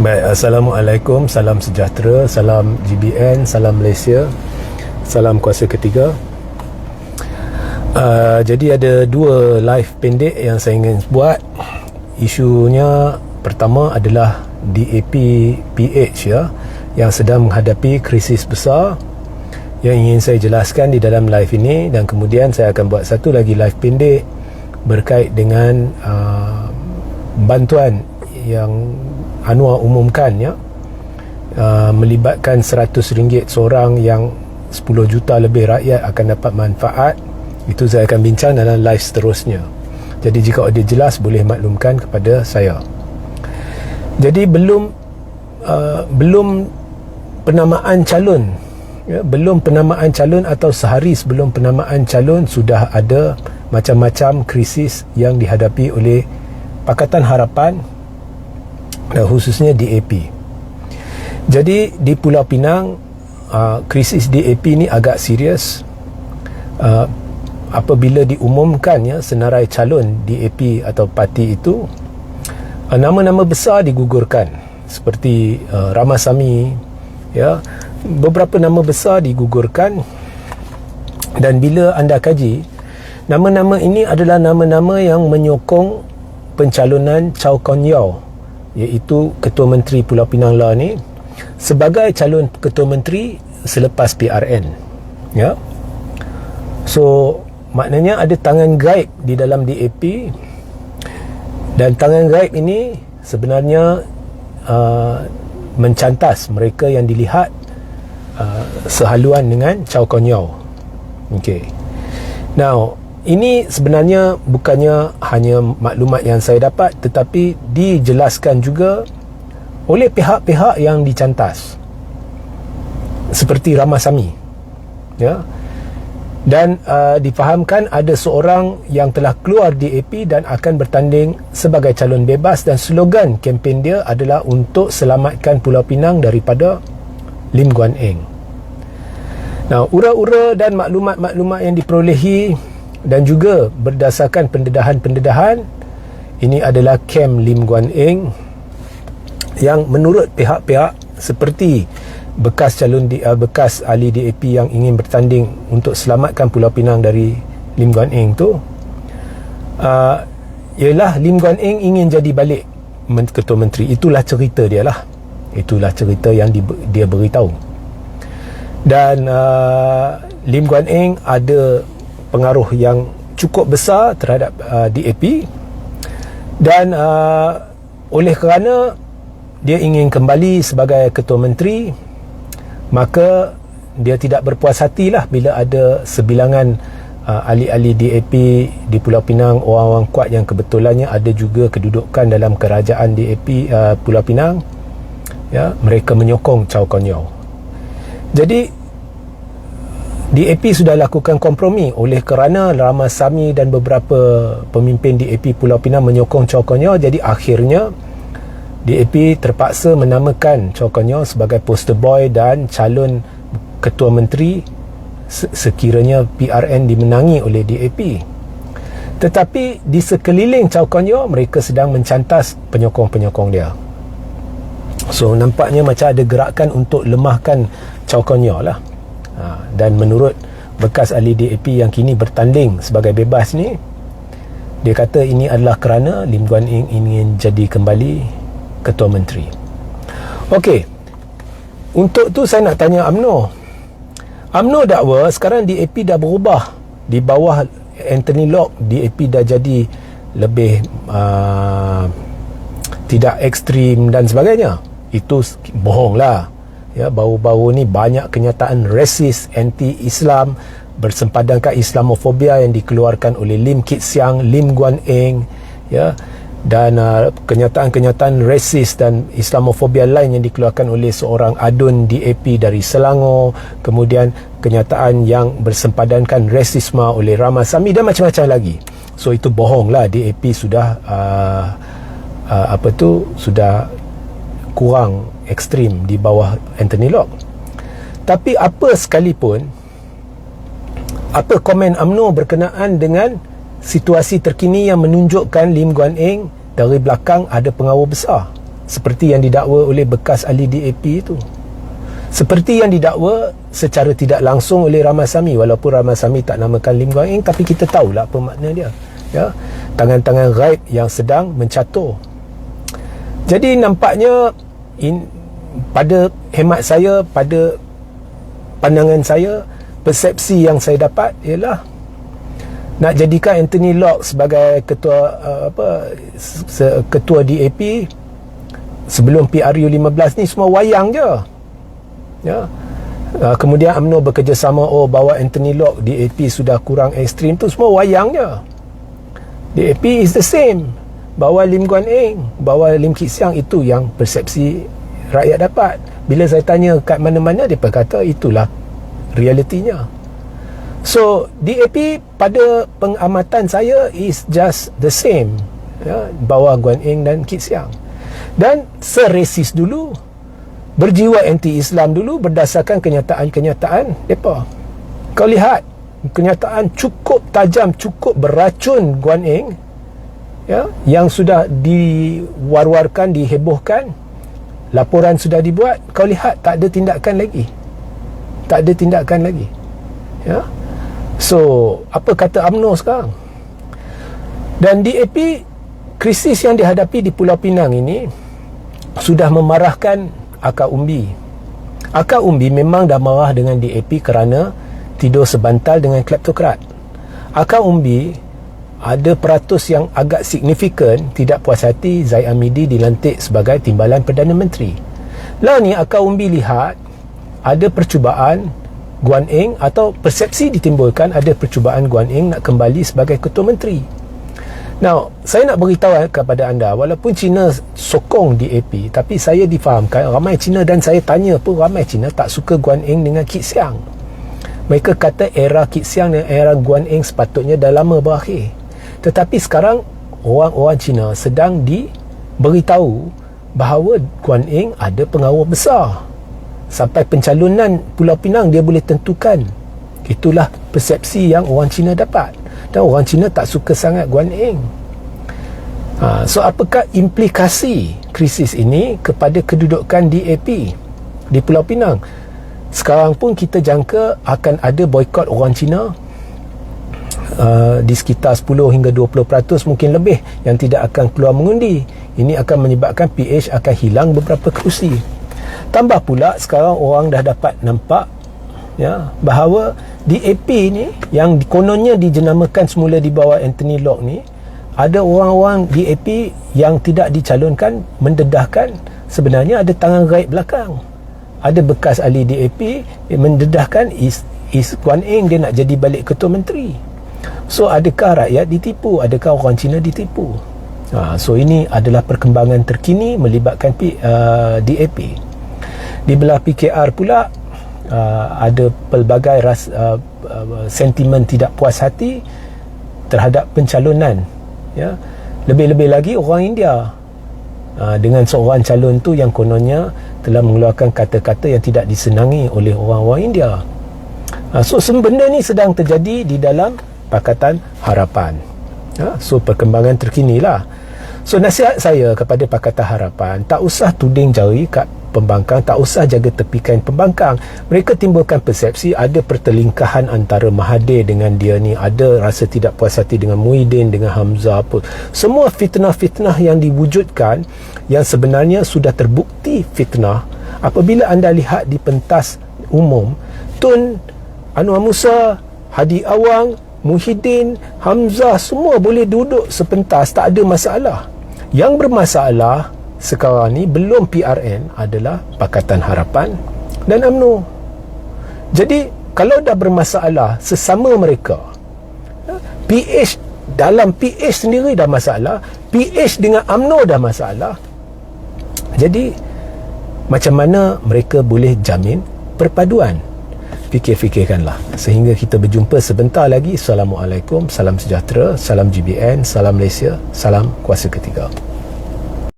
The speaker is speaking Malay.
Baik, Assalamualaikum, salam sejahtera, salam GBN, salam Malaysia, salam kuasa ketiga. Jadi ada dua live pendek yang saya ingin buat. Isunya pertama adalah DAP PH ya, yang sedang menghadapi krisis besar yang ingin saya jelaskan di dalam live ini, dan kemudian saya akan buat satu lagi live pendek berkait dengan bantuan yang Anwar umumkan ya, melibatkan RM100 seorang yang 10 juta lebih rakyat akan dapat manfaat. Itu saya akan bincang dalam live seterusnya. Jadi jika ada jelas boleh maklumkan kepada saya. Jadi belum penamaan calon ya, belum penamaan calon atau sehari sebelum penamaan calon sudah ada macam-macam krisis yang dihadapi oleh Pakatan Harapan dan khususnya DAP. Jadi di Pulau Pinang krisis DAP ni agak serius apabila diumumkan ya senarai calon DAP atau parti itu, nama-nama besar digugurkan seperti Ramasamy ya, beberapa nama besar digugurkan. Dan bila anda kaji, nama-nama ini adalah nama-nama yang menyokong pencalonan Chow Kon Yeow, iaitu Ketua Menteri Pulau Pinang lah ni, sebagai calon Ketua Menteri selepas PRN ya. So maknanya ada tangan gaib di dalam DAP, dan tangan gaib ini sebenarnya mencantas mereka yang dilihat sehaluan dengan Chow Kon Yeow. Okay. Now, ini sebenarnya bukannya hanya maklumat yang saya dapat, tetapi dijelaskan juga oleh pihak-pihak yang dicantas seperti Ramasamy ya. Dan difahamkan ada seorang yang telah keluar DAP dan akan bertanding sebagai calon bebas, dan slogan kempen dia adalah untuk selamatkan Pulau Pinang daripada Lim Guan Eng. Nah, ura-ura dan maklumat-maklumat yang diperolehi dan juga berdasarkan pendedahan-pendedahan, ini adalah kem Lim Guan Eng yang menurut pihak-pihak seperti bekas ahli DAP yang ingin bertanding untuk selamatkan Pulau Pinang dari Lim Guan Eng tu, ialah Lim Guan Eng ingin jadi balik Ketua Menteri. Itulah cerita dia lah. Itulah cerita yang dia beritahu. Dan Lim Guan Eng ada pengaruh yang cukup besar terhadap DAP, dan oleh kerana dia ingin kembali sebagai Ketua Menteri, maka dia tidak berpuas hatilah bila ada sebilangan ahli-ahli DAP di Pulau Pinang, orang-orang kuat yang kebetulannya ada juga kedudukan dalam kerajaan DAP Pulau Pinang ya, mereka menyokong Chow Kon Yeow. Jadi DAP sudah lakukan kompromi oleh kerana Ramasamy dan beberapa pemimpin DAP Pulau Pinang menyokong Chow Kon Yeow. Jadi akhirnya DAP terpaksa menamakan Chow Kon Yeow sebagai poster boy dan calon Ketua Menteri sekiranya PRN dimenangi oleh DAP. Tetapi di sekeliling Chow Kon Yeow, mereka sedang mencantas penyokong-penyokong dia. So nampaknya macam ada gerakan untuk lemahkan Chow Kon Yeow lah. Dan menurut bekas ahli DAP yang kini bertanding sebagai bebas ni, dia kata ini adalah kerana Lim Guan Eng ingin jadi kembali Ketua Menteri. Okey, untuk tu saya nak tanya UMNO dakwa sekarang DAP dah berubah. Di bawah Anthony Locke, DAP dah jadi lebih tidak ekstrim dan sebagainya. Itu bohong lah ya. Baru-baru ni banyak kenyataan rasis, anti-Islam, bersempadankan Islamofobia yang dikeluarkan oleh Lim Kit Siang, Lim Guan Eng ya, dan kenyataan-kenyataan rasis dan Islamofobia lain yang dikeluarkan oleh seorang adun DAP dari Selangor, kemudian kenyataan yang bersempadankan rasisme oleh Ramasamy dan macam-macam lagi. So itu bohong lah. DAP sudah sudah kurang ekstrim di bawah Anthony Locke. Tapi apa sekalipun, apa komen UMNO berkenaan dengan situasi terkini yang menunjukkan Lim Guan Eng dari belakang ada pengaruh besar. seperti yang didakwa oleh bekas ahli DAP itu, seperti yang didakwa secara tidak langsung oleh Ramasamy, walaupun Ramasamy tak namakan Lim Guan Eng, tapi kita tahulah apa makna dia, ya, tangan-tangan gaib yang sedang mencatur. Jadi nampaknya pada hemat saya, pada pandangan saya, persepsi yang saya dapat ialah nak jadikan Anthony Locke sebagai ketua ketua DAP sebelum PRU 15 ni semua wayang je, ya. Kemudian UMNO bekerjasama, bawa Anthony Locke, DAP sudah kurang ekstrim, tu semua wayang je. DAP is the same, bawa Lim Guan Eng, bawa Lim Kit Siang, itu yang persepsi rakyat dapat. Bila saya tanya kat mana-mana, dia berkata itulah realitinya. So DAP pada pengamatan saya is just the same, ya, bawah Guan Eng dan Kit Siang, dan seresis dulu, berjiwa anti-Islam dulu berdasarkan kenyataan-kenyataan mereka. Kau lihat kenyataan cukup tajam, cukup beracun Guan Eng, ya, yang sudah diwar-warkan, dihebohkan, laporan sudah dibuat. Kau lihat tak ada tindakan lagi, tak ada tindakan lagi, ya. So apa kata UMNO sekarang? Dan DAP, krisis yang dihadapi di Pulau Pinang ini sudah memarahkan Akar Umbi. Akar Umbi memang dah marah dengan DAP kerana tidur sebantal dengan kleptokrat. Akar Umbi ada peratus yang agak signifikan tidak puas hati Zaid Hamidi dilantik sebagai Timbalan Perdana Menteri. Lah ni Akar Umbi lihat ada percubaan Guan Eng, atau persepsi ditimbulkan ada percubaan Guan Eng nak kembali sebagai Ketua Menteri. Now, saya nak beritahu kepada anda, walaupun Cina sokong DAP, tapi saya difahamkan ramai Cina, dan saya tanya pun ramai Cina tak suka Guan Eng dengan Kit Siang. Mereka kata era Kit Siang dan era Guan Eng sepatutnya dah lama berakhir. Tetapi sekarang orang-orang Cina sedang diberitahu bahawa Guan Eng ada pengaruh besar. Sampai pencalonan Pulau Pinang dia boleh tentukan. Itulah persepsi yang orang Cina dapat. Dan orang Cina tak suka sangat Guan Eng. So apakah implikasi krisis ini kepada kedudukan DAP di Pulau Pinang? Sekarang pun kita jangka akan ada boikot orang Cina di sekitar 10 hingga 20%, mungkin lebih, yang tidak akan keluar mengundi. Ini akan menyebabkan PH akan hilang beberapa kerusi. Tambah pula sekarang orang dah dapat nampak, ya, bahawa DAP ni yang kononnya dijenamakan semula di bawah Anthony Locke ni, ada orang-orang DAP yang tidak dicalonkan mendedahkan sebenarnya ada tangan gaib belakang. Ada bekas ahli DAP yang mendedahkan is Guan Eng dia nak jadi balik Ketua Menteri. So adakah rakyat ditipu? Adakah orang Cina ditipu? So ini adalah perkembangan terkini melibatkan DAP. Di belah PKR pula ada pelbagai sentimen tidak puas hati terhadap pencalonan, ya. Lebih-lebih lagi orang India dengan seorang calon tu yang kononnya telah mengeluarkan kata-kata yang tidak disenangi oleh orang-orang India. So benda ni sedang terjadi di dalam Pakatan Harapan, ya. So perkembangan terkini lah. So nasihat saya kepada Pakatan Harapan, tak usah tuding jari kat pembangkang, tak usah jaga tepikan pembangkang. Mereka timbulkan persepsi ada pertelingkahan antara Mahathir dengan dia ni, ada rasa tidak puas hati dengan Muhyiddin, dengan Hamzah apa. Semua fitnah-fitnah yang diwujudkan yang sebenarnya sudah terbukti fitnah. Apabila anda lihat di pentas umum, Tun Anwar Musa, Hadi Awang, Muhyiddin, Hamzah semua boleh duduk sepentas, tak ada masalah. Yang bermasalah sekarang ni belum PRN adalah Pakatan Harapan dan UMNO. Jadi kalau dah bermasalah sesama mereka, PH dalam PH sendiri dah masalah, PH dengan UMNO dah masalah, jadi macam mana mereka boleh jamin perpaduan? Fikir-fikirkanlah. Sehingga kita berjumpa sebentar lagi. Assalamualaikum, salam sejahtera, salam GBN, salam Malaysia, salam kuasa ketiga.